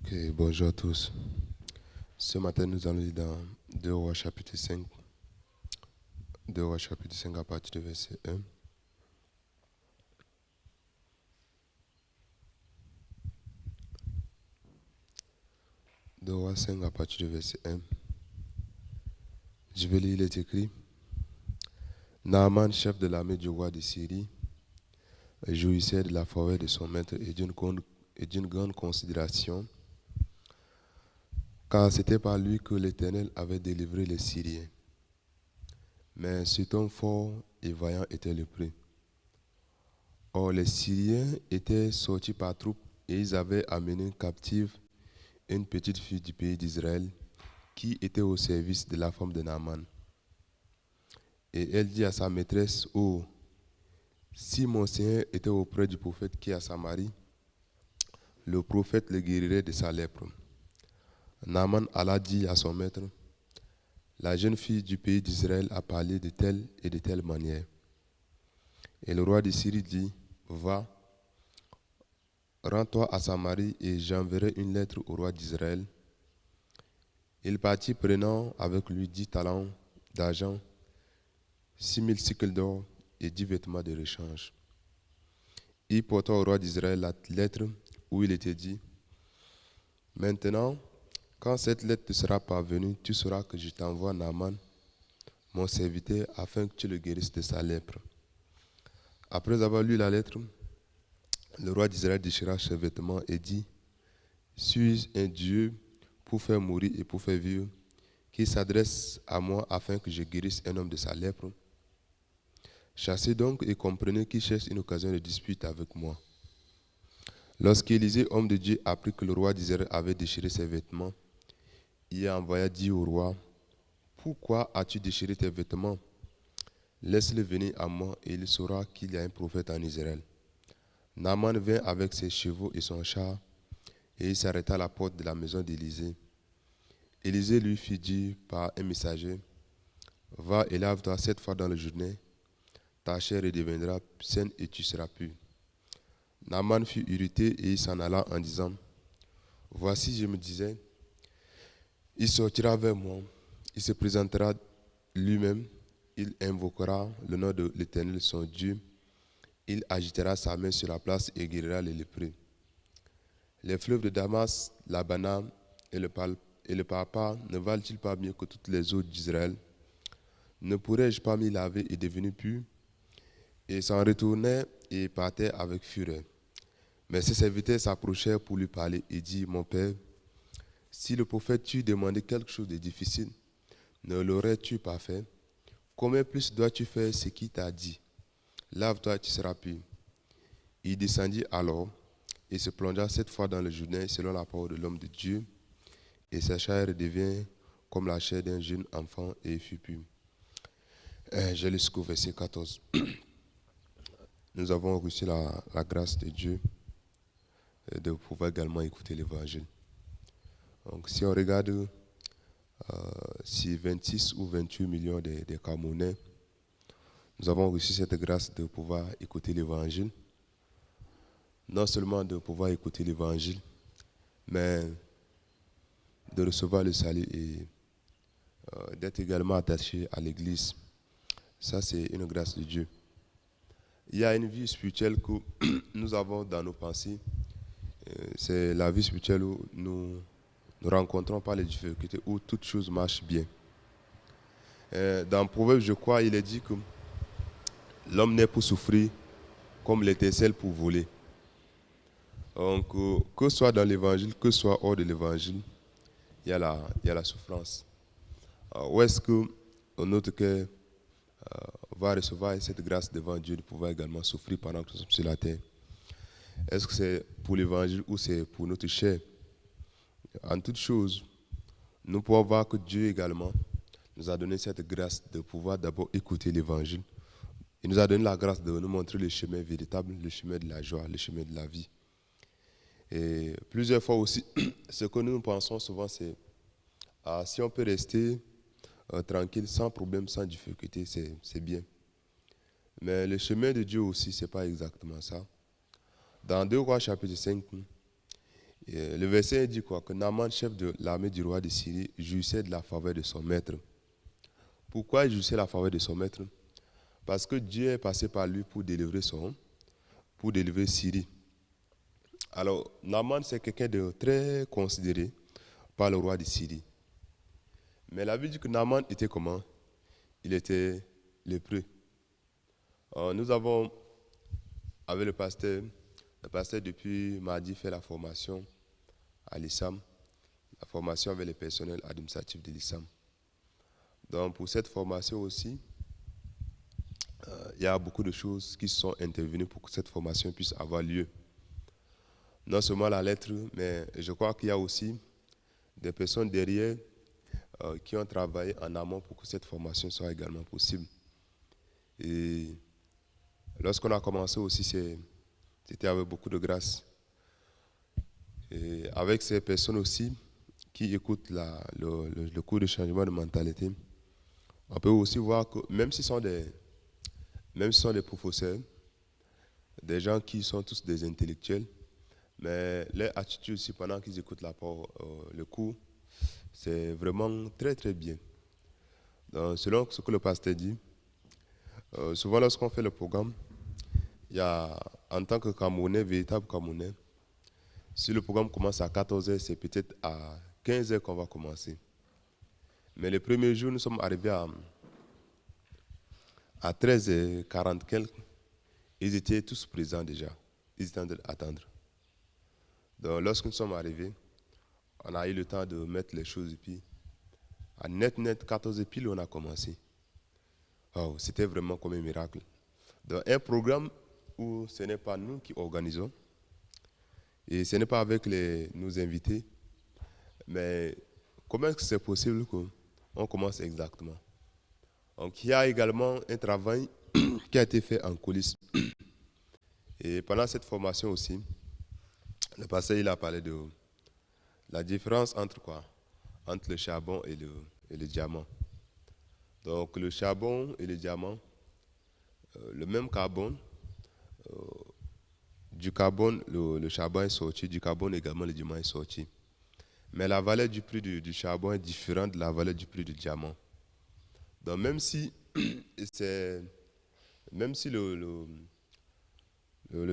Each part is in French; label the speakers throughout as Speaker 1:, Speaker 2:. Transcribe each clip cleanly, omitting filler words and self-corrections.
Speaker 1: Ok, bonjour à tous. Ce matin, nous allons lire dans 2 Rois chapitre 5. 2 Rois chapitre 5 à partir du verset 1. 2 Rois 5 à partir du verset 1. Je vais lire, il est écrit. Naaman, chef de l'armée du roi de Syrie, jouissait de la faveur de son maître et d'une grande considération, car c'était par lui que l'Éternel avait délivré les Syriens. Mais cet homme fort et vaillant était le prix. Or, les Syriens étaient sortis par troupes et ils avaient amené captive une petite fille du pays d'Israël qui était au service de la femme de Naaman. Et elle dit à sa maîtresse, « Oh, si mon Seigneur était auprès du prophète qui est à Samarie, le prophète le guérirait de sa lèpre. » Naaman alla dire à son maître, « La jeune fille du pays d'Israël a parlé de telle et de telle manière. » Et le roi de Syrie dit, « Va, rends-toi à Samarie et j'enverrai une lettre au roi d'Israël. » Il partit prenant avec lui 10 talents d'argent, 6 000 cycles d'or et 10 vêtements de rechange. Il porta au roi d'Israël la lettre où il était dit, « Maintenant, quand cette lettre te sera parvenue, tu sauras que je t'envoie Naaman, mon serviteur, afin que tu le guérisses de sa lèpre. » Après avoir lu la lettre, le roi d'Israël déchira ses vêtements et dit, « Suis-je un Dieu pour faire mourir et pour faire vivre, qui s'adresse à moi afin que je guérisse un homme de sa lèpre? Chassez donc et comprenez qu'il cherche une occasion de dispute avec moi. » Lorsqu'Élisée, homme de Dieu, apprit que le roi d'Israël avait déchiré ses vêtements, il envoya dire au roi, « Pourquoi as-tu déchiré tes vêtements? Laisse-le venir à moi et il saura qu'il y a un prophète en Israël. » Naaman vint avec ses chevaux et son char et il s'arrêta à la porte de la maison d'Élisée. Élisée lui fit dire par un messager, « Va et lave-toi 7 fois dans la journée, ta chair redeviendra saine et tu seras pur. » Naaman fut irrité et il s'en alla en disant, « Voici, je me disais, il sortira vers moi, il se présentera lui-même, il invoquera le nom de l'Éternel son Dieu, il agitera sa main sur la place et guérira les lépreux. Les fleuves de Damas, l'Abana et le Papa ne valent-ils pas mieux que toutes les eaux d'Israël? Ne pourrais-je pas m'y laver et devenir pur? » Et s'en retournait et partait avec fureur. Mais ses serviteurs s'approchèrent pour lui parler et dirent, « Mon père, si le prophète t'eût demandé quelque chose de difficile, ne l'aurais-tu pas fait? Combien plus dois-tu faire ce qu'il t'a dit? Lave-toi et tu seras pur. » Il descendit alors et se plongea 7 fois dans le Jourdain selon la parole de l'homme de Dieu, et sa chair devint comme la chair d'un jeune enfant et il fut pur. Je lis jusqu'au verset 14. Nous avons reçu la grâce de Dieu de pouvoir également écouter l'évangile. Donc si on regarde si 26 ou 28 millions de Camerounais, nous avons reçu cette grâce de pouvoir écouter l'évangile. Non seulement de pouvoir écouter l'évangile, mais de recevoir le salut et d'être également attaché à l'église. Ça, c'est une grâce de Dieu. Il y a une vie spirituelle que nous avons dans nos pensées. C'est la vie spirituelle où nous ne rencontrons pas les difficultés, où toute chose marche bien. Dans Proverbe, je crois, il est dit que l'homme naît pour souffrir comme l'étincelle pour voler. Donc, que ce soit dans l'évangile, que ce soit hors de l'évangile, il y a la souffrance. Où est-ce que notre cœur va recevoir cette grâce devant Dieu de pouvoir également souffrir pendant que nous sommes sur la terre? Est-ce que c'est pour l'évangile ou c'est pour notre chair? En toute chose, nous pouvons voir que Dieu également nous a donné cette grâce de pouvoir d'abord écouter l'évangile. Il nous a donné la grâce de nous montrer le chemin véritable, le chemin de la joie, le chemin de la vie. Et plusieurs fois aussi, ce que nous pensons souvent, c'est si on peut rester tranquille, sans problème, sans difficulté, c'est bien. Mais le chemin de Dieu aussi, ce n'est pas exactement ça. Dans 2 Rois chapitre 5, Le verset dit quoi? Que Naaman, chef de l'armée du roi de Syrie, jouissait de la faveur de son maître. Pourquoi il jouissait de la faveur de son maître? Parce que Dieu est passé par lui pour délivrer Syrie. Alors, Naaman, c'est quelqu'un de très considéré par le roi de Syrie. Mais la Bible dit que Naaman était comment? Il était lépreux. Nous avons, avec le pasteur depuis mardi fait la formation à l'ISAM, la formation avec les personnels administratifs de l'ISAM. Donc pour cette formation aussi, il y a beaucoup de choses qui sont intervenues pour que cette formation puisse avoir lieu. Non seulement la lettre, mais je crois qu'il y a aussi des personnes derrière qui ont travaillé en amont pour que cette formation soit également possible. Et lorsqu'on a commencé aussi, c'était avec beaucoup de grâce. Et avec ces personnes aussi qui écoutent le cours de changement de mentalité, on peut aussi voir que même s'ils sont des professeurs, des gens qui sont tous des intellectuels, mais leur attitude aussi pendant qu'ils écoutent le cours, c'est vraiment très très bien. Donc, selon ce que le pasteur dit, souvent lorsqu'on fait le programme, il y a en tant que Camerounais, véritable Camerounais, si le programme commence à 14h, c'est peut-être à 15h qu'on va commencer. Mais le premier jour, nous sommes arrivés à 13h40 quelques. Ils étaient tous présents déjà. Ils étaient en train d'attendre. Donc lorsque nous sommes arrivés, on a eu le temps de mettre les choses et puis à net 14h pile, on a commencé. Oh, c'était vraiment comme un miracle. Donc un programme où ce n'est pas nous qui organisons et ce n'est pas avec nos invités, mais comment est-ce que c'est possible qu'on commence exactement? Donc il y a également un travail qui a été fait en coulisses. Et pendant cette formation aussi, le pasteur il a parlé de la différence entre quoi? Entre le charbon et le diamant. Donc le charbon et le diamant, le même carbone, du carbone, le charbon est sorti, du carbone également le diamant est sorti. Mais la valeur du prix du charbon est différente de la valeur du prix du diamant. Donc même si le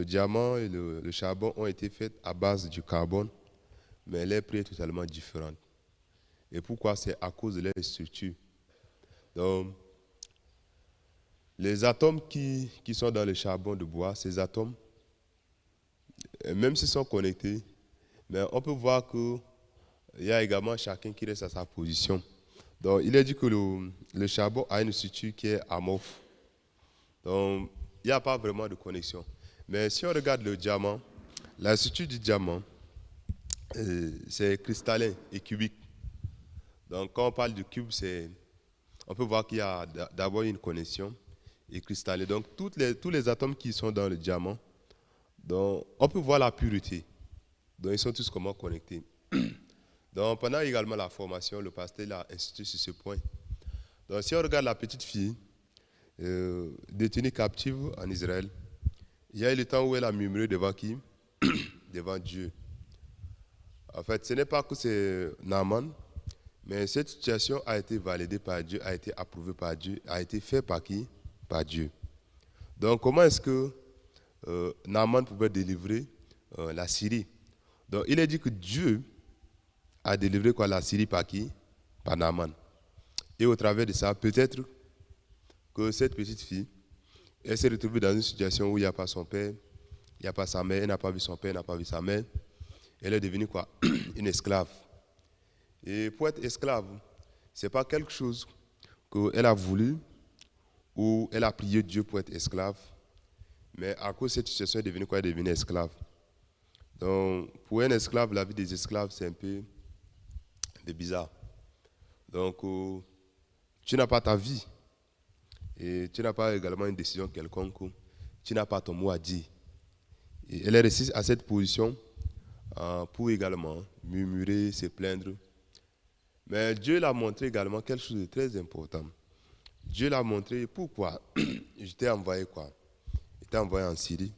Speaker 1: diamant et le charbon ont été faits à base du carbone, mais leur prix est totalement différent. Et pourquoi? C'est à cause de leur structure. Donc, les atomes qui sont dans le charbon de bois, ces atomes, même s'ils sont connectés, mais on peut voir qu'il y a également chacun qui reste à sa position. Donc, il est dit que le charbon a une structure qui est amorphe. Donc, il n'y a pas vraiment de connexion. Mais si on regarde le diamant, la structure du diamant, c'est cristallin et cubique. Donc, quand on parle du cube, on peut voir qu'il y a d'abord une connexion et cristallin. Donc, tous les atomes qui sont dans le diamant, donc, on peut voir la pureté. Donc, ils sont tous comment connectés. Donc, pendant également la formation, le pasteur a insisté sur ce point. Donc, si on regarde la petite fille détenue captive en Israël, il y a eu le temps où elle a murmuré devant qui? Devant Dieu. En fait, ce n'est pas que c'est Naaman, mais cette situation a été validée par Dieu, a été approuvée par Dieu, a été faite par qui? Par Dieu. Donc, comment est-ce que Naaman pouvait délivrer la Syrie? Donc, il est dit que Dieu a délivré quoi, la Syrie par qui? Par Naaman. Et au travers de ça, peut-être que cette petite fille, elle s'est retrouvée dans une situation où il n'y a pas son père, il n'y a pas sa mère, elle n'a pas vu son père, elle n'a pas vu sa mère. Elle est devenue quoi? Une esclave. Et pour être esclave, ce n'est pas quelque chose qu'elle a voulu ou elle a prié Dieu pour être esclave. Mais à cause de cette situation, elle est devenue quoi? Elle est devenue esclave. Donc, pour un esclave, la vie des esclaves, c'est un peu bizarre. Donc, tu n'as pas ta vie. Et tu n'as pas également une décision quelconque. Tu n'as pas ton mot à dire. Et elle est restée à cette position pour également murmurer, se plaindre. Mais Dieu l'a montré également quelque chose de très important. Dieu l'a montré pourquoi je t'ai envoyé quoi? Je t'ai envoyé en Syrie.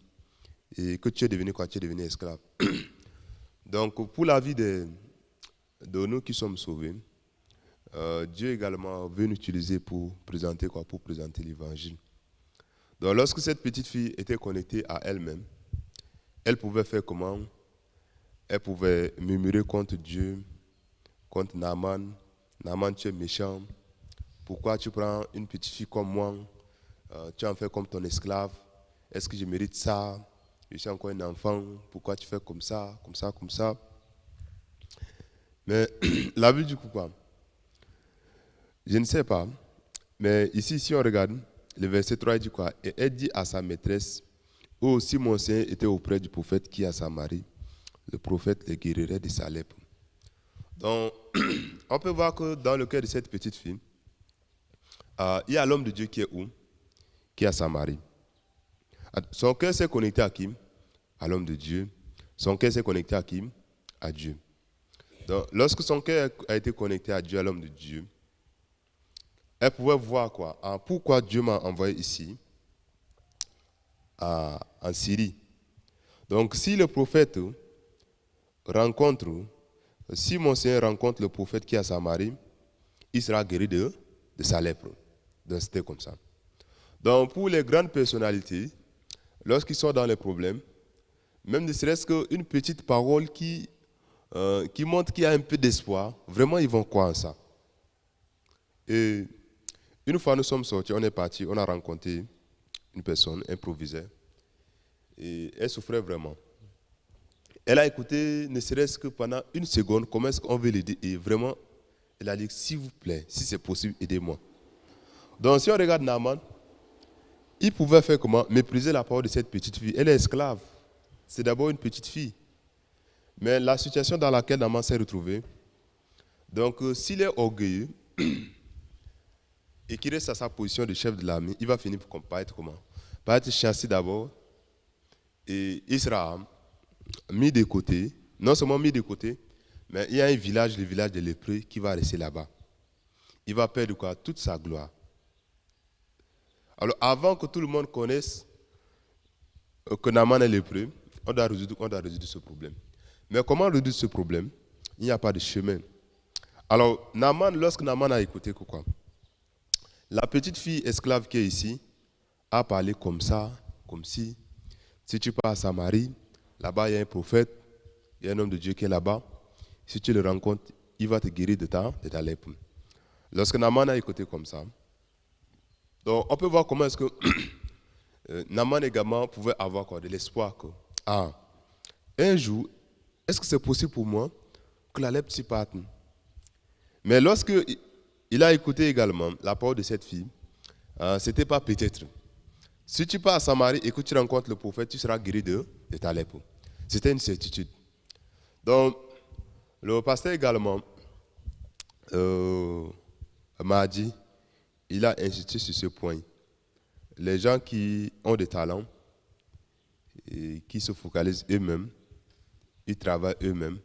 Speaker 1: Et que tu es devenu quoi? Tu es devenu esclave. Donc, pour la vie de nous qui sommes sauvés, Dieu également veut nous utiliser pour présenter quoi? Pour présenter l'évangile. Donc, lorsque cette petite fille était connectée à elle-même, elle pouvait faire comment? Elle pouvait murmurer contre Dieu, contre Naaman. Naaman, tu es méchant. Pourquoi tu prends une petite fille comme moi? Tu en fais comme ton esclave. Est-ce que je mérite ça? Je suis encore un enfant. Pourquoi tu fais comme ça, comme ça, comme ça? Mais la Bible dit quoi? Je ne sais pas. Mais ici, si on regarde, le verset 3 il dit quoi? Et elle dit à sa maîtresse, oh, si mon Seigneur était auprès du prophète qui a sa Samarie, le prophète le guérirait de sa lèpre. Donc, on peut voir que dans le cœur de cette petite fille, il y a l'homme de Dieu qui est où? Qui a Samarie. Son cœur s'est connecté à qui? À l'homme de Dieu. Son cœur s'est connecté à qui? À Dieu. Donc, lorsque son cœur a été connecté à Dieu, à l'homme de Dieu, elle pouvait voir quoi? Pourquoi Dieu m'a envoyé ici, en Syrie. Donc, si le prophète rencontre, si mon Seigneur rencontre le prophète qui a Samarie, il sera guéri de sa lèpre. Donc, c'était comme ça. Donc, pour les grandes personnalités, lorsqu'ils sont dans les problèmes, même ne serait-ce qu'une petite parole qui montre qu'il y a un peu d'espoir, vraiment, ils vont croire en ça. Et une fois nous sommes sortis, on est parti, on a rencontré une personne, un proviseur, et elle souffrait vraiment. Elle a écouté, ne serait-ce que pendant une seconde, comment est-ce qu'on veut l'aider, et vraiment, elle a dit, s'il vous plaît, si c'est possible, aidez-moi. Donc, si on regarde Naaman, il pouvait faire comment? Mépriser la parole de cette petite fille. Elle est esclave. C'est d'abord une petite fille. Mais la situation dans laquelle Naaman s'est retrouvé, donc s'il est orgueilleux et qu'il reste à sa position de chef de l'armée, il va finir par être comment? Par être chassé d'abord et il sera mis de côté. Non seulement mis de côté, mais il y a un village, le village des lépreux, qui va rester là-bas. Il va perdre quoi? Toute sa gloire. Alors avant que tout le monde connaisse que Naaman est lépreux, on doit résoudre ce problème. Mais comment résoudre ce problème? Il n'y a pas de chemin. Alors, lorsque Naaman a écouté quoi? La petite fille esclave qui est ici a parlé comme ça, comme si tu pars à Samarie, là-bas il y a un prophète, il y a un homme de Dieu qui est là-bas. Si tu le rencontres, il va te guérir de ta lèpre. Lorsque Naaman a écouté comme ça, donc on peut voir comment est-ce que Naaman également pouvait avoir quoi, de l'espoir que, un jour, est-ce que c'est possible pour moi que la lèpre s'y parte? Mais lorsque il a écouté également la parole de cette fille, ce n'était pas peut-être. Si tu pars à Samarie et que tu rencontres le prophète, tu seras guéri de ta lèpre. C'était une certitude. Donc, le pasteur également m'a dit, il a insisté sur ce point. Les gens qui ont des talents et qui se focalisent eux-mêmes, ils travaillent eux-mêmes,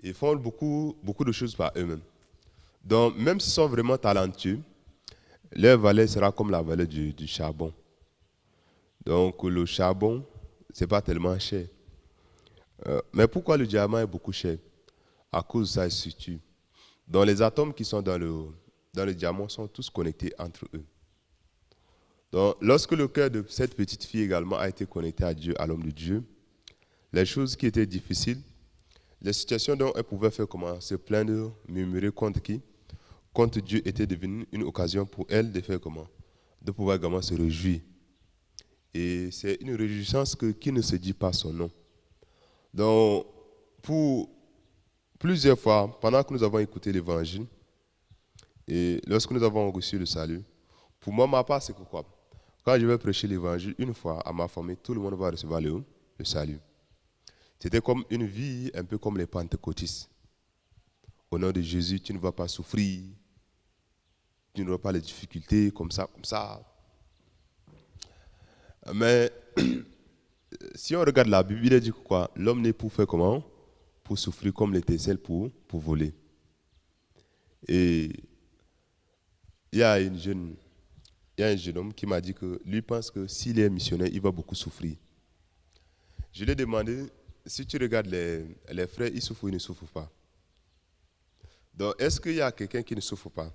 Speaker 1: ils font beaucoup de choses par eux-mêmes. Donc, même s'ils sont vraiment talentueux, leur valeur sera comme la valeur du charbon. Donc, le charbon, ce n'est pas tellement cher. Mais pourquoi le diamant est beaucoup cher? À cause de sa structure. Donc, les atomes qui sont dans le diamant sont tous connectés entre eux. Donc, lorsque le cœur de cette petite fille également a été connecté à Dieu, à l'homme de Dieu, les choses qui étaient difficiles, les situations dont elle pouvait faire comment? Se plaindre, murmurer contre qui? Contre Dieu était devenu une occasion pour elle de faire comment? De pouvoir également se réjouir. Et c'est une réjouissance qui ne se dit pas son nom. Donc, pour plusieurs fois, pendant que nous avons écouté l'évangile, et lorsque nous avons reçu le salut, pour moi, ma part, c'est quoi? Quand je vais prêcher l'évangile, une fois à ma famille, tout le monde va recevoir le salut. C'était comme une vie, un peu comme les pentecôtistes. Au nom de Jésus, tu ne vas pas souffrir, tu n'auras pas les difficultés, comme ça, comme ça. Mais si on regarde la Bible, il dit quoi? L'homme n'est pour faire comment? Pour souffrir comme l'étincelle pour voler. Et il y a un jeune homme qui m'a dit que lui pense que s'il est missionnaire, il va beaucoup souffrir. Je lui ai demandé si tu regardes les frères, ils souffrent ou ils ne souffrent pas. Donc, est-ce qu'il y a quelqu'un qui ne souffre pas?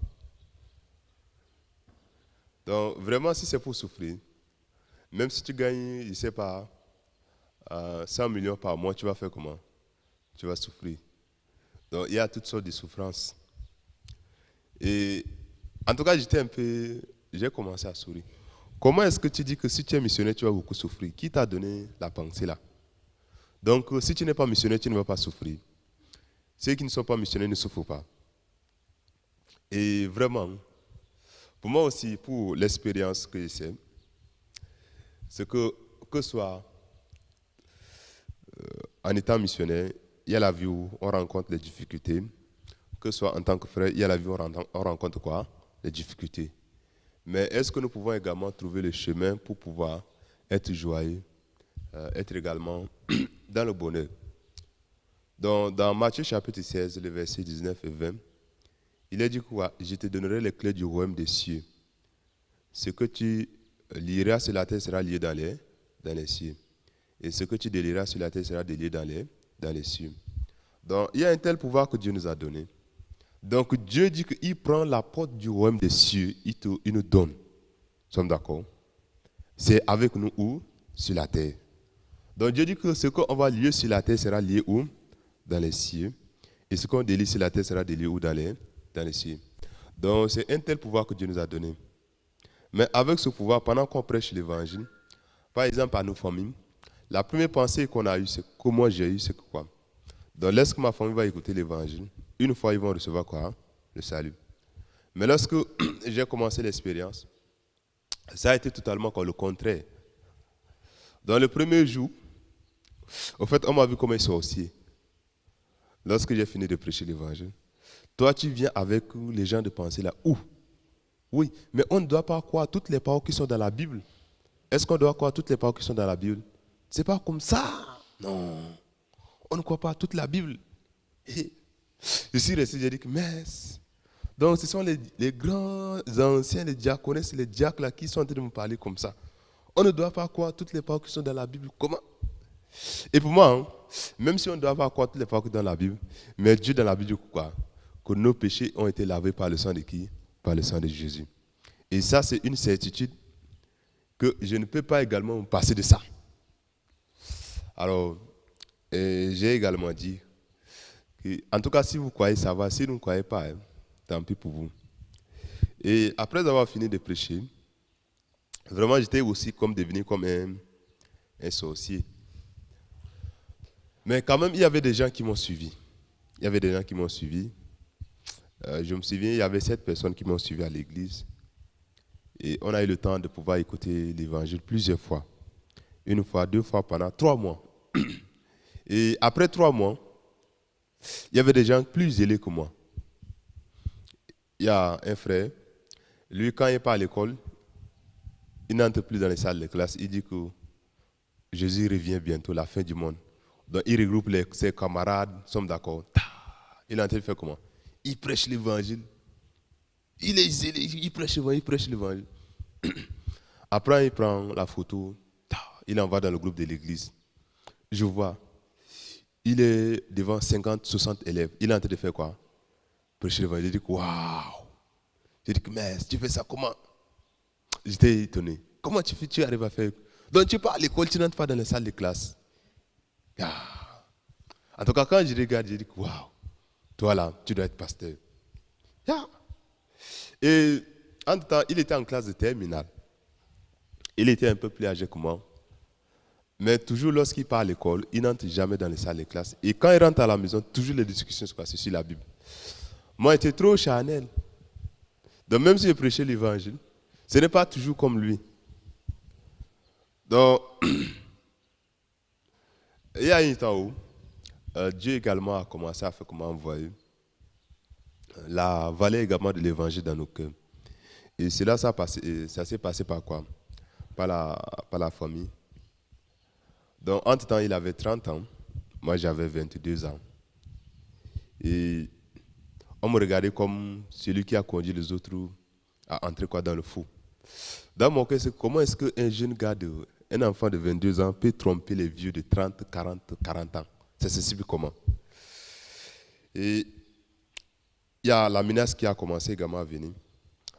Speaker 1: Donc, vraiment, si c'est pour souffrir, même si tu gagnes, je ne sais pas, 100 millions par mois, tu vas faire comment? Tu vas souffrir. Donc, il y a toutes sortes de souffrances. Et en tout cas, j'ai commencé à sourire. Comment est-ce que tu dis que si tu es missionnaire, tu vas beaucoup souffrir? Qui t'a donné la pensée là? Donc, si tu n'es pas missionnaire, tu ne vas pas souffrir. Ceux qui ne sont pas missionnaires ne souffrent pas. Et vraiment, pour moi aussi, pour l'expérience que je sais, c'est que ce soit en étant missionnaire, il y a la vie où on rencontre les difficultés. Que ce soit en tant que frère, il y a la vie où on rencontre quoi? Les difficultés. Mais est-ce que nous pouvons également trouver le chemin pour pouvoir être joyeux, être également dans le bonheur? Donc, dans Matthieu chapitre 16, les versets 19 et 20, il est dit quoi? Je te donnerai les clés du royaume des cieux. Ce que tu lieras sur la terre sera lié dans les cieux. Et ce que tu délieras sur la terre sera délié dans les cieux. Donc, il y a un tel pouvoir que Dieu nous a donné. Donc, Dieu dit qu'il prend la porte du royaume des cieux, il nous donne. Nous sommes d'accord? C'est avec nous où? Sur la terre. Donc, Dieu dit que ce qu'on va lier sur la terre sera lié où? Dans les cieux. Et ce qu'on délie sur la terre sera délié où? Dans les cieux. Donc, c'est un tel pouvoir que Dieu nous a donné. Mais avec ce pouvoir, pendant qu'on prêche l'évangile, par exemple à nos familles, la première pensée qu'on a eue, c'est que moi j'ai eu, c'est quoi? Donc, lorsque ma famille va écouter l'évangile, une fois ils vont recevoir quoi? Le salut. Mais lorsque j'ai commencé l'expérience, ça a été totalement comme le contraire. Dans le premier jour, au fait, on m'a vu comme un sorcier. Lorsque j'ai fini de prêcher l'évangile, toi tu viens avec les gens de penser là, où? Oui, mais on ne doit pas croire toutes les paroles qui sont dans la Bible. Est-ce qu'on doit croire toutes les paroles qui sont dans la Bible? C'est pas comme ça. Non. On ne croit pas à toute la Bible. Et je suis resté, j'ai dit que, mais. Donc, ce sont les grands anciens, les diaconesses, les diacres là, qui sont en train de me parler comme ça. On ne doit pas croire toutes les paroles qui sont dans la Bible. Comment? Et pour moi, hein, même si on ne doit pas croire toutes les paroles qui sont dans la Bible, mais Dieu dans la Bible dit quoi? Que nos péchés ont été lavés par le sang de qui? Par le sang de Jésus. Et ça, c'est une certitude que je ne peux pas également me passer de ça. Alors, j'ai également dit que, en tout cas, si vous croyez, ça va. Si vous ne croyez pas, hein, tant pis pour vous. Et après avoir fini de prêcher, vraiment, j'étais aussi devenu comme un sorcier. Mais quand même, il y avait des gens qui m'ont suivi. Il y avait des gens qui m'ont suivi. Je me souviens, il y avait 7 personnes qui m'ont suivi à l'église. Et on a eu le temps de pouvoir écouter l'évangile plusieurs fois. Une fois, 2 fois pendant 3 mois. Et après 3 mois, il y avait des gens plus zélés que moi. Il y a un frère, lui, quand il n'est pas à l'école, il n'entre plus dans les salles de classe. Il dit que Jésus revient bientôt, la fin du monde. Donc il regroupe ses camarades, sommes d'accord. Il est en train de faire comment? Il prêche l'évangile. Il est zélé, il prêche l'évangile. Après, il prend la photo, il envoie dans le groupe de l'église. Je vois, il est devant 50, 60 élèves. Il est en train de faire quoi? Prêcher l'évangile. Je dis, waouh! Je dis, mais tu fais ça comment? J'étais étonné. Comment tu arrives à faire? Donc tu pars à l'école, tu n'entres pas dans les salles de classe. Ah. En tout cas, quand je regarde, je dis, waouh! Toi là, tu dois être pasteur. Yeah. Et en tout temps, il était en classe de terminale. Il était un peu plus âgé que moi. Mais toujours lorsqu'il part à l'école, il n'entre jamais dans les salles de classe. Et quand il rentre à la maison, toujours les discussions se passent sur la Bible. Moi, j'étais trop charnel. Donc même si je prêchais l'évangile, ce n'est pas toujours comme lui. Donc, il y a un temps où Dieu également a commencé à faire comment envoyer la vallée également de l'évangile dans nos cœurs. Et cela, ça s'est passé par quoi? Par la famille. Donc, entre-temps, il avait 30 ans. Moi, j'avais 22 ans. Et on me regardait comme celui qui a conduit les autres à entrer quoi dans le fou. Dans mon cœur, c'est comment est-ce qu'un jeune gars un enfant de 22 ans peut tromper les vieux de 30, 40 ans. C'est ceci comment. Et il y a la menace qui a commencé également à venir.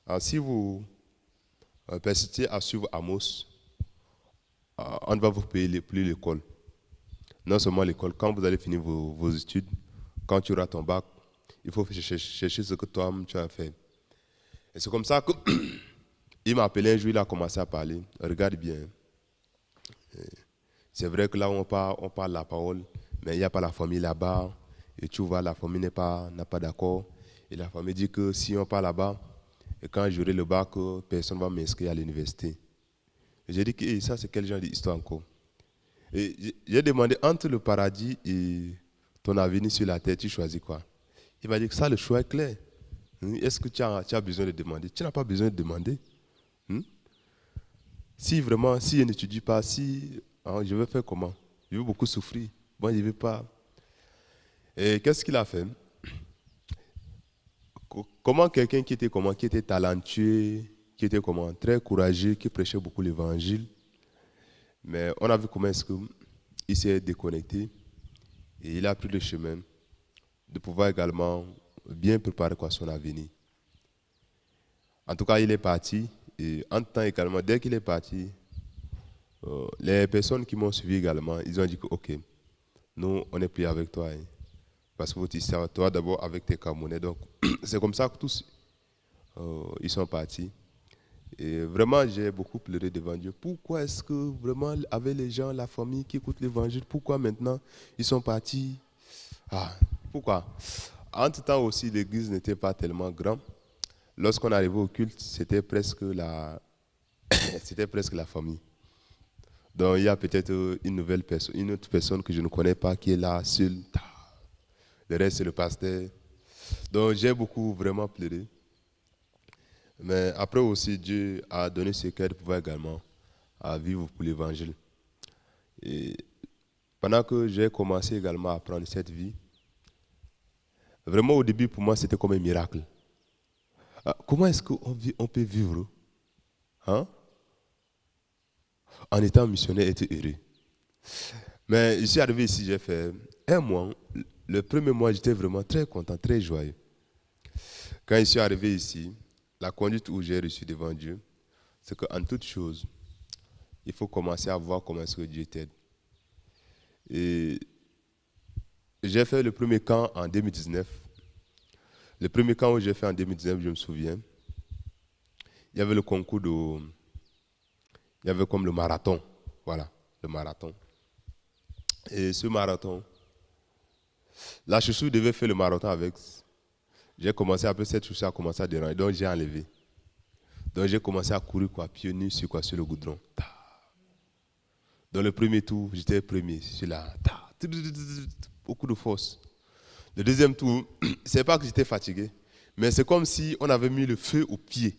Speaker 1: Alors, si vous persistez à suivre Amos, on ne va vous payer plus l'école. Non seulement l'école, quand vous allez finir vos études, quand tu auras ton bac, il faut chercher ce que toi tu as fait. Et c'est comme ça qu'il m'a appelé un jour, il a commencé à parler. Regarde bien. C'est vrai que là, on parle la parole, mais il n'y a pas la famille là-bas. Et tu vois, la famille n'a pas d'accord. Et la famille dit que si on part là-bas, et quand j'aurai le bac, personne ne va m'inscrire à l'université. J'ai dit que ça, c'est quel genre d'histoire encore? Et j'ai demandé entre le paradis et ton avenir sur la terre, tu choisis quoi? Il m'a dit que ça, le choix est clair. Est-ce que tu as besoin de demander? Tu n'as pas besoin de demander. Si vraiment, si je n'étudie pas, je vais faire comment? Je vais beaucoup souffrir. Bon, je ne vais pas. Et qu'est-ce qu'il a fait? Comment quelqu'un qui était talentueux, qui était très courageux, qui prêchait beaucoup l'évangile, mais on a vu comment est-ce qu'il s'est déconnecté et il a pris le chemin de pouvoir également bien préparer son avenir. En tout cas, il est parti et en temps également, dès qu'il est parti, les personnes qui m'ont suivi également, ils ont dit que ok, nous on n'est plus avec toi. Hein, parce que votre histoire, toi d'abord avec tes Camerounais. Donc c'est comme ça que tous ils sont partis. Et vraiment, j'ai beaucoup pleuré devant Dieu. Pourquoi est-ce que vraiment, avec les gens, la famille qui écoute l'évangile, pourquoi maintenant ils sont partis? Pourquoi? Entre-temps aussi, l'église n'était pas tellement grande. Lorsqu'on arrivait au culte, c'était presque la famille. Donc il y a peut-être une autre personne que je ne connais pas qui est là, seule. Le reste, c'est le pasteur. Donc j'ai beaucoup vraiment pleuré. Mais après aussi, Dieu a donné ce cœur de pouvoir également à vivre pour l'évangile. Et pendant que j'ai commencé également à prendre cette vie, vraiment au début pour moi c'était comme un miracle. Comment est-ce qu'on peut vivre en étant missionnaire et être heureux? Mais je suis arrivé ici, j'ai fait un mois. Le premier mois, j'étais vraiment très content, très joyeux. Quand je suis arrivé ici, la conduite où j'ai reçu devant Dieu, c'est qu'en toute chose, il faut commencer à voir comment est-ce que Dieu t'aide. Et j'ai fait le premier camp en 2019. Le premier camp où j'ai fait en 2019, je me souviens, il y avait le concours il y avait comme le marathon. Voilà, le marathon. Et ce marathon, la chaussure devait faire le marathon avec. J'ai commencé, après cette chaussure a commencé à déranger, donc j'ai enlevé. Donc j'ai commencé à courir pieds nus sur le goudron. Dans le premier tour, j'étais premier. Sur la beaucoup de force. Le deuxième tour, c'est pas que j'étais fatigué, mais c'est comme si on avait mis le feu au pied.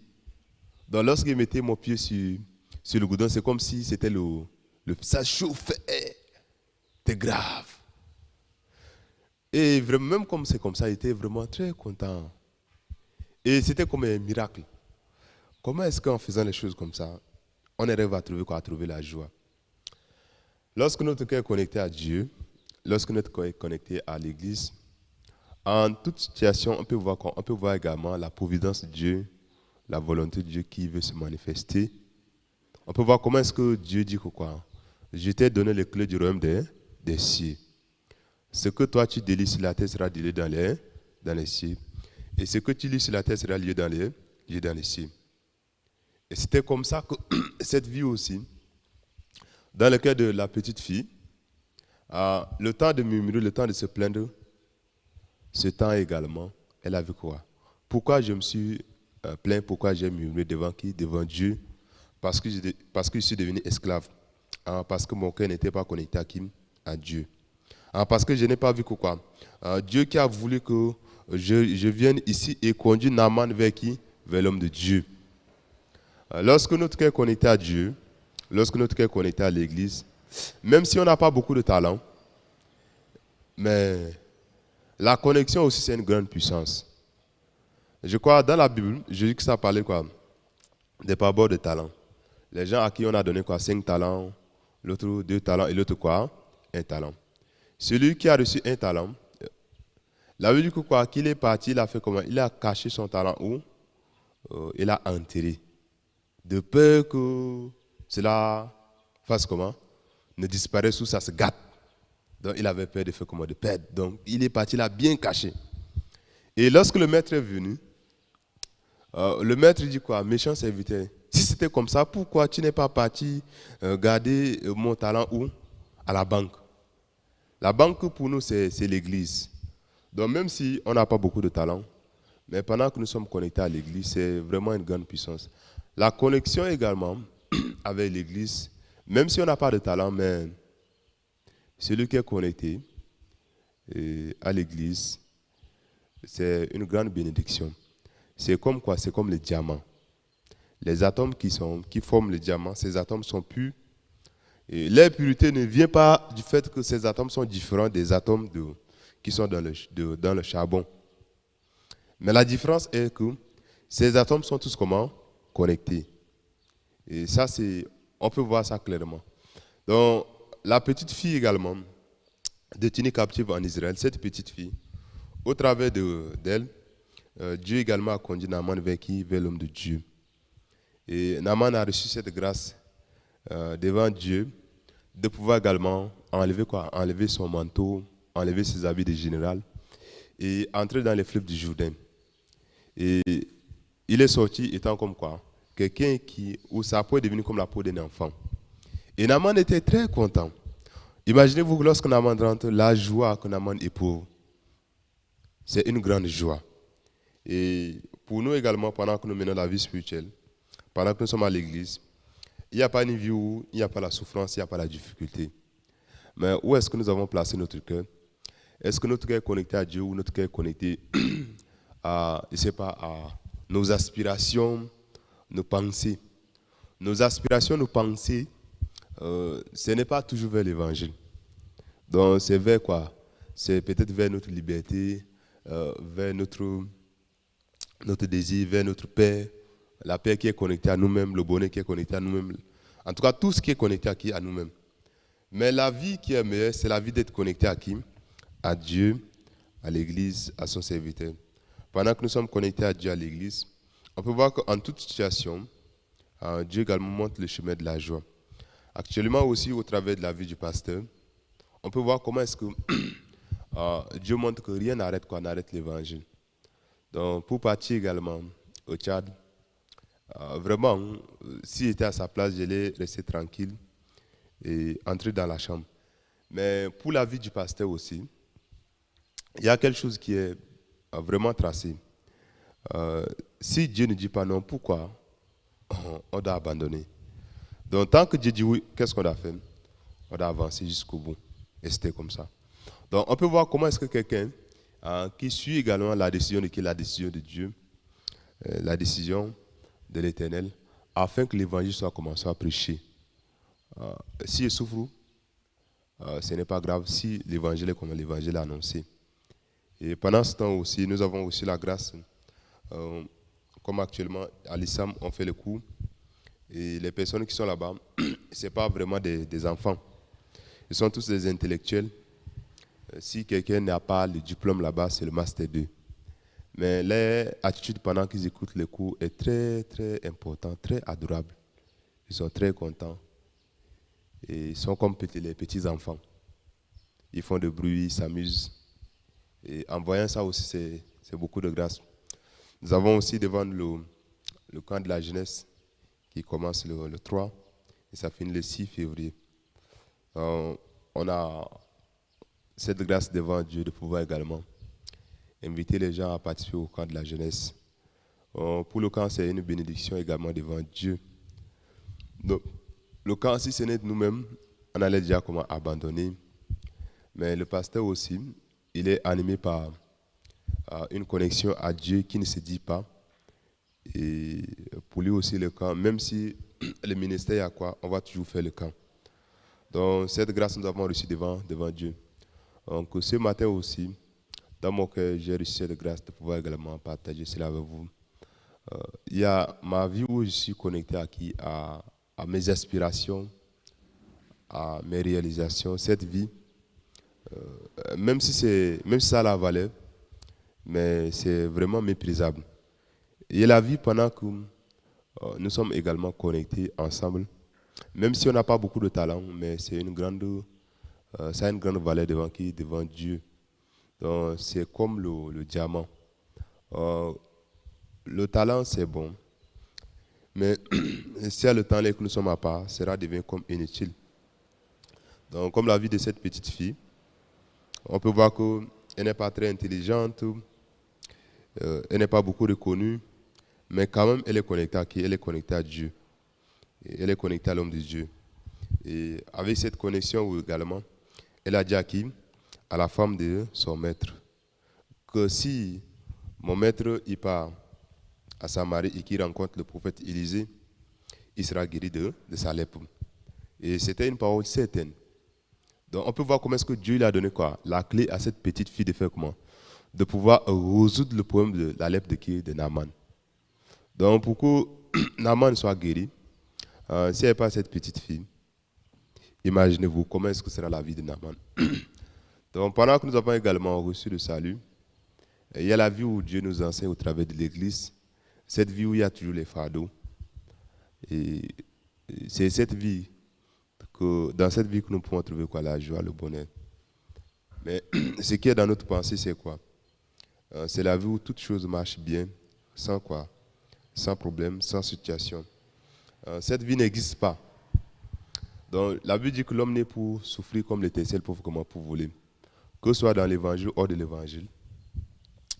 Speaker 1: Donc lorsque je mettais mon pied sur le goudron, c'est comme si c'était ça chauffait. C'était grave. Et vraiment, même comme c'est comme ça, j'étais vraiment très content. Et c'était comme un miracle. Comment est-ce qu'en faisant les choses comme ça, on arrive à trouver la joie? Lorsque notre cœur est connecté à Dieu, lorsque notre cœur est connecté à l'Église, en toute situation, on peut voir également la providence de Dieu, la volonté de Dieu qui veut se manifester. On peut voir comment est-ce que Dieu dit que quoi? Je t'ai donné les clés du royaume des cieux. Ce que toi tu délies sur la terre sera délié dans les cieux. Et ce que tu lis sur la terre sera lié dans les cieux. Et c'était comme ça que cette vie aussi, dans le cœur de la petite fille, le temps de murmurer, le temps de se plaindre, ce temps également, elle a vu quoi? Pourquoi je me suis plaint, pourquoi j'ai murmuré devant qui? Devant Dieu. Parce que je suis devenu esclave. Parce que mon cœur n'était pas connecté à qui? À Dieu. Parce que je n'ai pas vu que quoi? Dieu qui a voulu que je vienne ici et conduire Naaman vers qui? Vers l'homme de Dieu. Lorsque notre cœur est connecté à Dieu, lorsque notre cœur est connecté à l'Église, même si on n'a pas beaucoup de talent, mais la connexion aussi c'est une grande puissance. Je crois dans la Bible, je dis que ça parlait quoi? Des paraboles de talent. Les gens à qui on a donné 5 talents, l'autre 2 talents et l'autre quoi? 1 talent. Celui qui a reçu 1 talent, la Bible dit que quoi? Qu'il est parti, il a fait comment? Il a caché son talent où? Il a enterré. De peur que cela fasse comment? Ne disparaisse ou ça se gâte. Donc il avait peur de faire comment? De perdre. Donc il est parti là bien caché. Et lorsque le maître est venu, le maître dit quoi? Méchant serviteur. Si c'était comme ça, pourquoi tu n'es pas parti garder mon talent où? À la banque. La banque pour nous c'est l'église. Donc même si on n'a pas beaucoup de talent, mais pendant que nous sommes connectés à l'église, c'est vraiment une grande puissance. La connexion également avec l'église, même si on n'a pas de talent, mais celui qui est connecté à l'église, c'est une grande bénédiction. C'est comme quoi? C'est comme les diamants. Les atomes qui forment les diamants, ces atomes sont purs. Et leur pureté ne vient pas du fait que ces atomes sont différents des atomes qui sont dans le charbon. Mais la différence est que ces atomes sont tous comment? Connectés. Et ça, on peut voir ça clairement. Donc, la petite fille également, détenue captive en Israël, cette petite fille, au travers d'elle, Dieu également a conduit Naaman vers qui? Vers l'homme de Dieu. Et Naaman a reçu cette grâce devant Dieu de pouvoir également enlever quoi? Enlever son manteau, enlever ses habits de général et entrer dans les fleuves du Jourdain. Et il est sorti étant comme quoi? Quelqu'un où sa peau est devenue comme la peau d'un enfant. Et Naaman était très content. Imaginez-vous lorsque Naaman rentre, la joie que Naaman éprouve. C'est une grande joie. Et pour nous également, pendant que nous menons la vie spirituelle, pendant que nous sommes à l'église, il n'y a pas une vie où il n'y a pas la souffrance, il n'y a pas la difficulté. Mais où est-ce que nous avons placé notre cœur? Est-ce que notre cœur est connecté à Dieu ou notre cœur est connecté à nos aspirations, nos pensées? Nos aspirations, nos pensées, ce n'est pas toujours vers l'évangile. Donc c'est vers quoi? C'est peut-être vers notre liberté, vers notre désir, vers notre paix, la paix qui est connectée à nous-mêmes, le bonheur qui est connecté à nous-mêmes. En tout cas, tout ce qui est connecté à nous-mêmes. Mais la vie qui est meilleure, c'est la vie d'être connecté à qui? À Dieu, à l'Église, à son serviteur. Pendant que nous sommes connectés à Dieu, à l'Église, on peut voir qu'en toute situation, Dieu également montre le chemin de la joie. Actuellement aussi, au travers de la vie du pasteur, on peut voir comment est-ce que Dieu montre que rien n'arrête l'évangile. Donc, pour partir également au Tchad, vraiment, s'il était à sa place, j'allais rester tranquille et entrer dans la chambre. Mais pour la vie du pasteur aussi, il y a quelque chose qui est vraiment tracé. Si Dieu ne dit pas non, pourquoi on doit abandonner? Donc, tant que Dieu dit oui, qu'est-ce qu'on doit faire? On doit avancer jusqu'au bout. Et c'était comme ça. Donc, on peut voir comment est-ce que quelqu'un qui suit également la décision de Dieu, la décision de l'Éternel, afin que l'évangile soit commencé à prêcher. Si je souffre, ce n'est pas grave si l'évangile est comme l'évangile est annoncé. Et pendant ce temps aussi, nous avons aussi la grâce, comme actuellement à l'ISAM, on fait le cours. Et les personnes qui sont là-bas, ce n'est pas vraiment des enfants. Ils sont tous des intellectuels. Si quelqu'un n'a pas le diplôme là-bas, c'est le Master 2. Mais leur attitude pendant qu'ils écoutent les cours est très, très importante, très adorable. Ils sont très contents. Et ils sont comme les petits enfants. Ils font du bruit, ils s'amusent. Et en voyant ça aussi, c'est beaucoup de grâce. Nous avons aussi devant le camp de la jeunesse qui commence le 3 et ça finit le 6 février. On a cette grâce devant Dieu de pouvoir également inviter les gens à participer au camp de la jeunesse. Pour le camp, c'est une bénédiction également devant Dieu. Donc, le camp, si ce n'est de nous-mêmes, on allait déjà comment abandonner. Mais le pasteur aussi, il est animé par une connexion à Dieu qui ne se dit pas. Et pour lui aussi, le camp, même si le ministère est à quoi, on va toujours faire le camp. Donc, cette grâce, nous avons reçue devant Dieu. Donc, ce matin aussi, dans mon cœur, j'ai reçu cette grâce de pouvoir également partager cela avec vous. Il y a ma vie où je suis connecté à mes aspirations, à mes réalisations, cette vie, même si ça a la valeur, mais c'est vraiment méprisable. Et la vie pendant que nous sommes également connectés ensemble, même si on n'a pas beaucoup de talent, mais ça a une grande valeur devant qui? Devant Dieu. Donc c'est comme le diamant. Euh, le talent c'est bon, mais si à le temps que nous sommes à part, cela devient comme inutile. Donc comme la vie de cette petite fille, on peut voir qu'elle n'est pas très intelligente, elle n'est pas beaucoup reconnue, mais quand même elle est connectée à qui? Elle est connectée à Dieu. Et elle est connectée à l'homme de Dieu. Et avec cette connexion également, elle a dit à qui? À la femme de son maître. Que si mon maître il part à Samarie et qu'il rencontre le prophète Élisée, il sera guéri de sa lèpre. Et c'était une parole certaine. Donc on peut voir comment est-ce que Dieu lui a donné quoi? La clé à cette petite fille de faire comment? De pouvoir résoudre le problème de la lèpre de qui? De Naaman. Donc pour que Naaman soit guéri, si elle n'est pas cette petite fille, imaginez-vous comment est-ce que sera la vie de Naaman. Donc pendant que nous avons également reçu le salut, il y a la vie où Dieu nous enseigne au travers de l'Église, cette vie où il y a toujours les fardeaux. Et c'est dans cette vie que nous pouvons trouver quoi? La joie, le bonheur. Mais ce qui est dans notre pensée, c'est quoi? C'est la vie où toute chose marche bien, sans quoi? Sans problème, sans situation. Cette vie n'existe pas. Donc la Bible dit que l'homme n'est pour souffrir comme l'étincelle pour voler. Que ce soit dans l'évangile ou hors de l'évangile.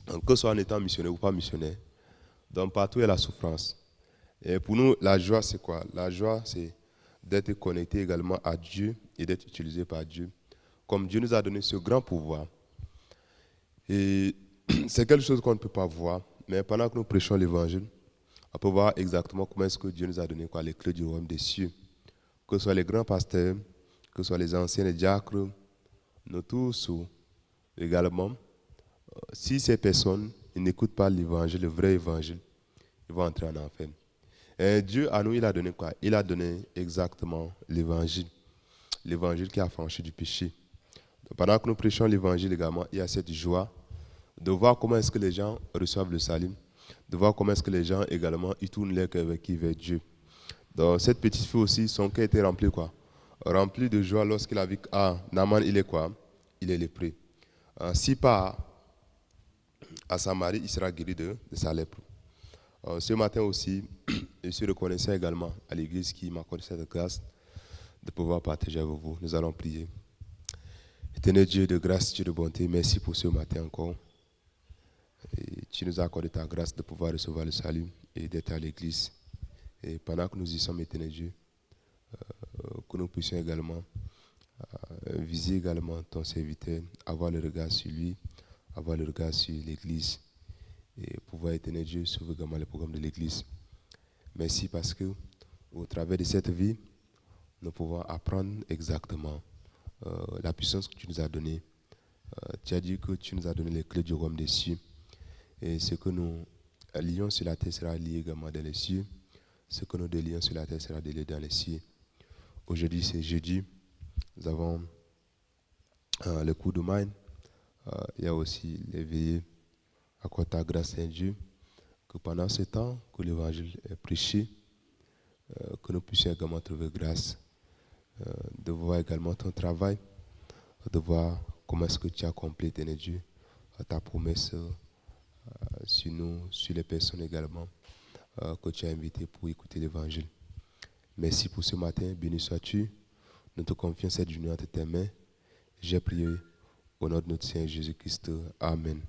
Speaker 1: Donc, que ce soit en étant missionnaire ou pas missionnaire. Donc partout il y a la souffrance. Et pour nous, la joie, c'est quoi? La joie, c'est d'être connecté également à Dieu et d'être utilisé par Dieu. Comme Dieu nous a donné ce grand pouvoir. Et c'est quelque chose qu'on ne peut pas voir. Mais pendant que nous prêchons l'évangile, on peut voir exactement comment est-ce que Dieu nous a donné quoi? Les clés du royaume des cieux. Que ce soit les grands pasteurs, que ce soit les anciens, les diacres, nous tous également. Si ces personnes n'écoutent pas l'évangile, le vrai évangile, ils vont entrer en enfer. Et Dieu, à nous, il a donné quoi? Il a donné exactement l'évangile. L'évangile qui a franchi du péché. Donc, pendant que nous prêchons l'évangile également, il y a cette joie de voir comment est-ce que les gens reçoivent le salut, de voir comment est-ce que les gens également, ils tournent leur cœur vers Dieu. Donc cette petite fille aussi, son cœur était rempli quoi? Rempli de joie lorsqu'il a vu que Naaman, il est quoi? Il est lépreux. Si pas à Samarie, il sera guéri de sa lèpre. Ce matin aussi, je suis reconnaissant également à l'église qui m'a accordé cette grâce de pouvoir partager avec vous. Nous allons prier. Éternel Dieu de grâce, Dieu de bonté, merci pour ce matin encore. Et tu nous as accordé ta grâce de pouvoir recevoir le salut et d'être à l'église. Et pendant que nous y sommes, éternel Dieu, que nous puissions également viser également ton serviteur, avoir le regard sur lui, avoir le regard sur l'église et pouvoir, éternel Dieu, sauver également le programme de l'église. Merci parce que au travers de cette vie, nous pouvons apprendre exactement la puissance que tu nous as donnée. Tu as dit que tu nous as donné les clés du royaume des cieux. Et ce que nous lions sur la terre sera lié également dans les cieux. Ce que nous délions sur la terre sera délié dans les cieux. Aujourd'hui, c'est jeudi. Nous avons le coup de main. Il y a aussi les veillées. Accorde ta grâce, Saint Dieu, que pendant ce temps que l'évangile est prêché, que nous puissions également trouver grâce, de voir également ton travail, de voir comment est-ce que tu as accompli, Éternel Dieu, ta promesse sur nous, sur les personnes également que tu as invitées pour écouter l'évangile. Merci pour ce matin, béni sois-tu. Nous te confions cette journée entre tes mains. J'ai prié au nom de notre Seigneur Jésus-Christ. Amen.